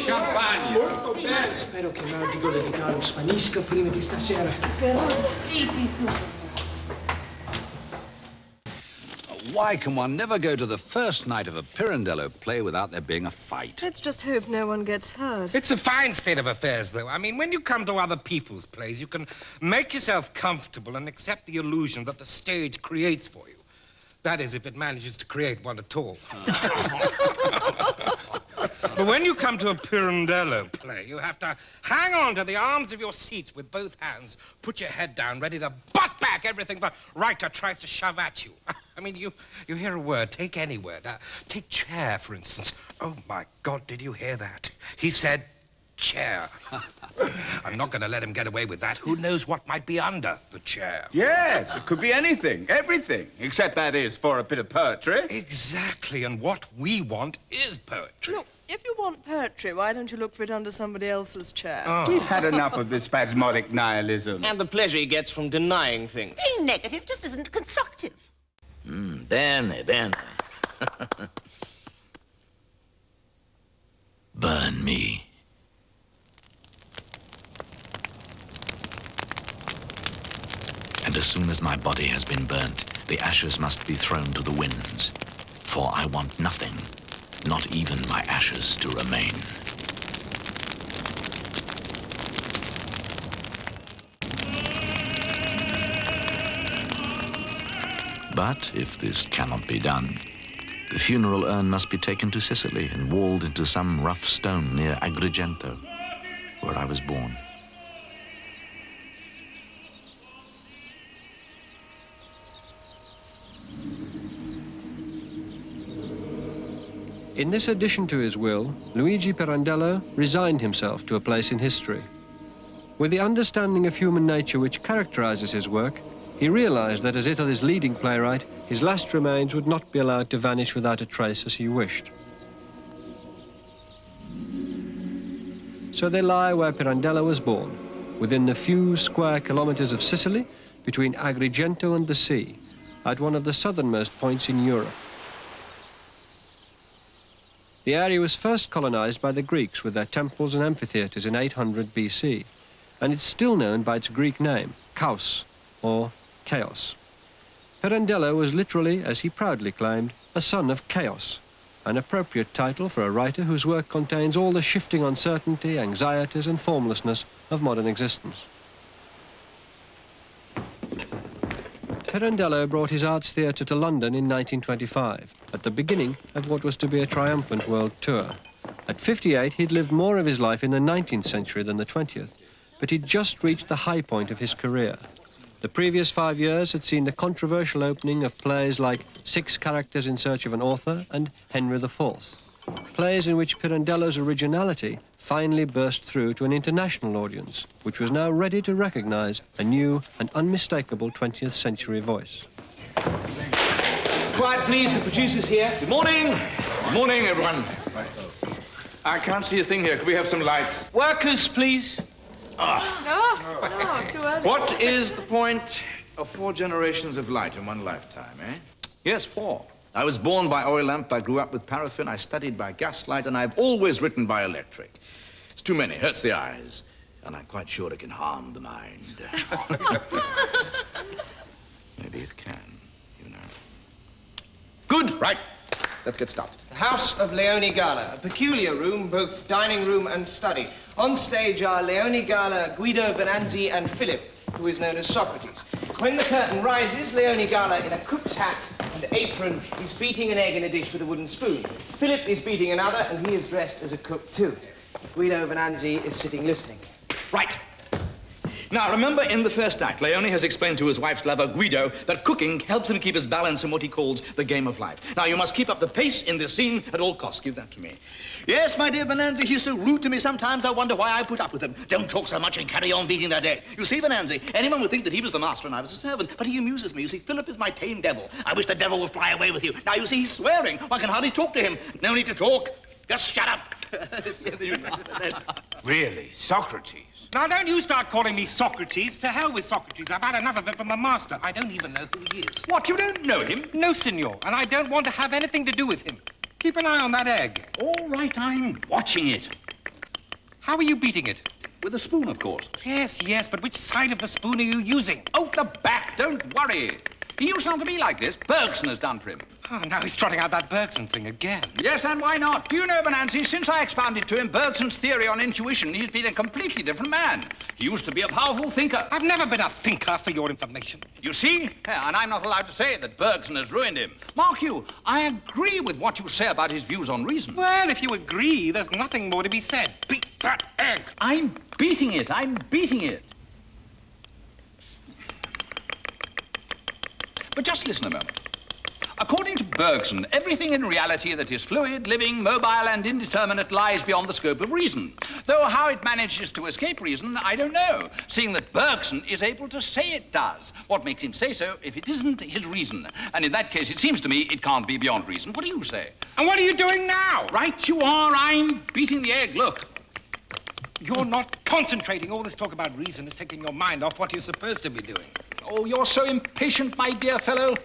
champagne. Spero che l'artico di caro svanisca prima di stasera. Spero zitti su. Why can one never go to the first night of a Pirandello play without there being a fight? Let's just hope no one gets hurt. It's a fine state of affairs, though. I mean, when you come to other people's plays, you can make yourself comfortable and accept the illusion that the stage creates for you. That is, if it manages to create one at all. But when you come to a Pirandello play, you have to hang on to the arms of your seats with both hands, put your head down, ready to butt back everything the writer tries to shove at you. I mean, you hear a word, take any word. Take chair, for instance. Oh, my God, did you hear that? He said chair. I'm not going to let him get away with that. Who knows what might be under the chair? Yes, it could be anything, everything. Except that is for a bit of poetry. Exactly, and what we want is poetry. Look, if you want poetry, why don't you look for it under somebody else's chair? Oh. We've had enough of this spasmodic nihilism. And the pleasure he gets from denying things. Being negative just isn't constructive. Bene. Burn me. And as soon as my body has been burnt, the ashes must be thrown to the winds. For I want nothing, not even my ashes to remain. But if this cannot be done, the funeral urn must be taken to Sicily and walled into some rough stone near Agrigento, where I was born. In this addition to his will, Luigi Pirandello resigned himself to a place in history. With the understanding of human nature which characterizes his work, he realized that as Italy's leading playwright, his last remains would not be allowed to vanish without a trace as he wished. So they lie where Pirandello was born, within the few square kilometers of Sicily, between Agrigento and the sea, at one of the southernmost points in Europe. The area was first colonized by the Greeks with their temples and amphitheaters in 800 BC, and it's still known by its Greek name, Chaos, or Chaos. Pirandello was literally, as he proudly claimed, a son of chaos, an appropriate title for a writer whose work contains all the shifting uncertainty, anxieties, and formlessness of modern existence. Pirandello brought his arts theatre to London in 1925, at the beginning of what was to be a triumphant world tour. At 58, he'd lived more of his life in the 19th century than the 20th, but he'd just reached the high point of his career. The previous 5 years had seen the controversial opening of plays like 6 Characters in Search of an Author and Henry IV, plays in which Pirandello's originality finally burst through to an international audience, which was now ready to recognize a new and unmistakable 20th century voice. Quiet, please. The producer's here. Good morning. Good morning, everyone. I can't see a thing here. Could we have some lights? Workers, please. No, too early. What is the point of 4 generations of light in one lifetime, eh? Yes, 4. I was born by oil lamp, I grew up with paraffin, I studied by gaslight, and I've always written by electric. It's too many, hurts the eyes, and I'm quite sure it can harm the mind. Maybe it can, you know. Good, right. Let's get started. The House of Leone Gala, a peculiar room, both dining room and study. On stage are Leone Gala, Guido Venanzi, and Philip, who is known as Socrates. When the curtain rises, Leone Gala, in a cook's hat and apron, is beating an egg in a dish with a wooden spoon. Philip is beating another, and he is dressed as a cook, too. Guido Venanzi is sitting listening. Right. Now, remember, in the first act, Leone has explained to his wife's lover, Guido, that cooking helps him keep his balance in what he calls the game of life. Now, you must keep up the pace in this scene at all costs. Give that to me. Yes, my dear Venanzi, he's so rude to me sometimes I wonder why I put up with him. Don't talk so much and carry on beating that egg. You see, Venanzi, anyone would think that he was the master and I was a servant, but he amuses me. You see, Philip is my tame devil. I wish the devil would fly away with you. Now, you see, he's swearing. One can hardly talk to him. No need to talk. Just shut up. Really? Socrates? Now, don't you start calling me Socrates. To hell with Socrates. I've had enough of it from the master. I don't even know who he is. What, you don't know him? No, senor, and I don't want to have anything to do with him. Keep an eye on that egg. All right, I'm watching it. How are you beating it? With a spoon, of course. Yes, yes, but which side of the spoon are you using? Oh, the back, don't worry. He used not to be like this. Bergson has done for him. Oh, now he's trotting out that Bergson thing again. Yes, and why not? Do you know, Venanzi, since I expounded to him Bergson's theory on intuition, he's been a completely different man. He used to be a powerful thinker. I've never been a thinker, for your information. You see? Yeah, and I'm not allowed to say that Bergson has ruined him. Mark you, I agree with what you say about his views on reason. Well, if you agree, there's nothing more to be said. Beat that egg. I'm beating it. I'm beating it. But just listen a moment. According to Bergson, everything in reality that is fluid, living, mobile, and indeterminate lies beyond the scope of reason. Though how it manages to escape reason, I don't know, seeing that Bergson is able to say it does. What makes him say so if it isn't his reason? And in that case, it seems to me it can't be beyond reason. What do you say? And what are you doing now? Right you are. I'm beating the egg. Look. You're not concentrating. All this talk about reason is taking your mind off what you're supposed to be doing. Oh, you're so impatient, my dear fellow.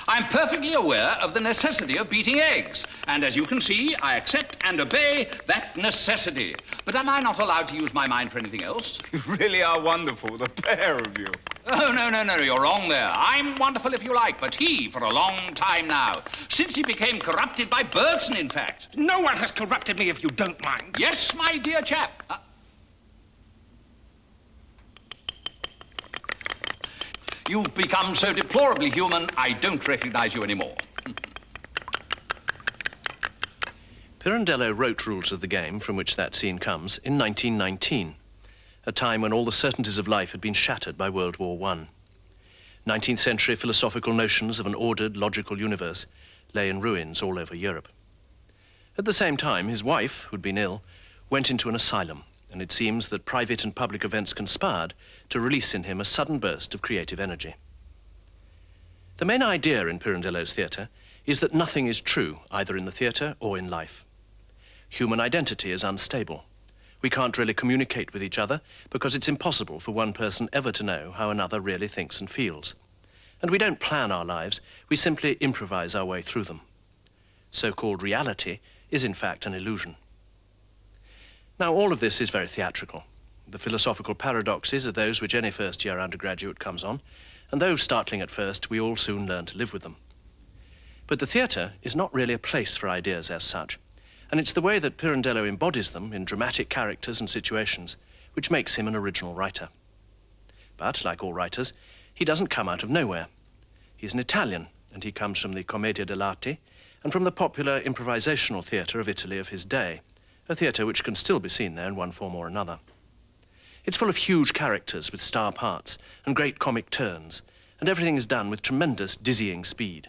I'm perfectly aware of the necessity of beating eggs. And as you can see, I accept and obey that necessity. But am I not allowed to use my mind for anything else? You really are wonderful, the pair of you. Oh, no, you're wrong there. I'm wonderful if you like, but he, for a long time now, since he became corrupted by Bergson, in fact. No one has corrupted me, if you don't mind. Yes, my dear chap. You've become so deplorably human, I don't recognize you anymore. Pirandello wrote Rules of the Game, from which that scene comes, in 1919, a time when all the certainties of life had been shattered by World War I. 19th century philosophical notions of an ordered, logical universe lay in ruins all over Europe. At the same time, his wife, who'd been ill, went into an asylum, and it seems that private and public events conspired to release in him a sudden burst of creative energy. The main idea in Pirandello's theatre is that nothing is true, either in the theatre or in life. Human identity is unstable. We can't really communicate with each other because it's impossible for one person ever to know how another really thinks and feels. And we don't plan our lives, we simply improvise our way through them. So-called reality is in fact an illusion. Now, all of this is very theatrical. The philosophical paradoxes are those which any first-year undergraduate comes on, and though startling at first, we all soon learn to live with them. But the theatre is not really a place for ideas as such, and it's the way that Pirandello embodies them in dramatic characters and situations which makes him an original writer. But, like all writers, he doesn't come out of nowhere. He's an Italian, and he comes from the Commedia dell'arte and from the popular improvisational theatre of Italy of his day, a theatre which can still be seen there in one form or another. It's full of huge characters with star parts and great comic turns, and everything is done with tremendous, dizzying speed.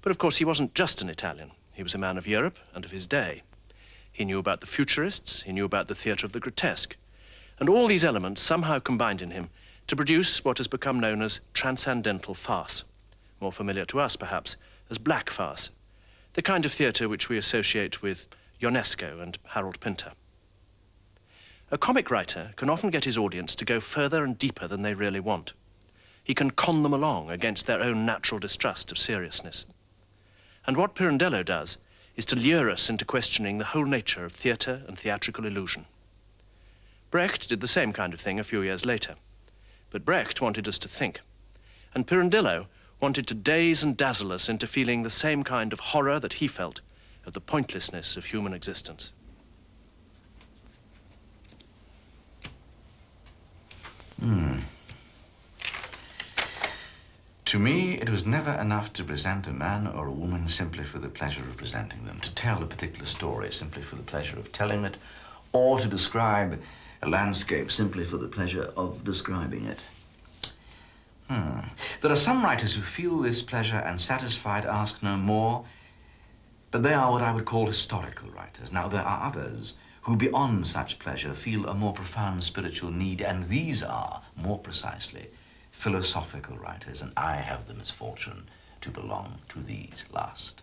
But of course, he wasn't just an Italian. He was a man of Europe and of his day. He knew about the futurists, he knew about the theatre of the grotesque, and all these elements somehow combined in him to produce what has become known as transcendental farce, more familiar to us, perhaps, as black farce, the kind of theatre which we associate with Ionesco and Harold Pinter. A comic writer can often get his audience to go further and deeper than they really want. He can con them along against their own natural distrust of seriousness. And what Pirandello does is to lure us into questioning the whole nature of theatre and theatrical illusion. Brecht did the same kind of thing a few years later. But Brecht wanted us to think, and Pirandello wanted to daze and dazzle us into feeling the same kind of horror that he felt of the pointlessness of human existence. To me, it was never enough to present a man or a woman simply for the pleasure of presenting them, to tell a particular story simply for the pleasure of telling it, or to describe a landscape simply for the pleasure of describing it. There are some writers who feel this pleasure and satisfied ask no more, but they are what I would call historical writers. Now, there are others who, beyond such pleasure, feel a more profound spiritual need, and these are, more precisely, philosophical writers, and I have the misfortune to belong to these last.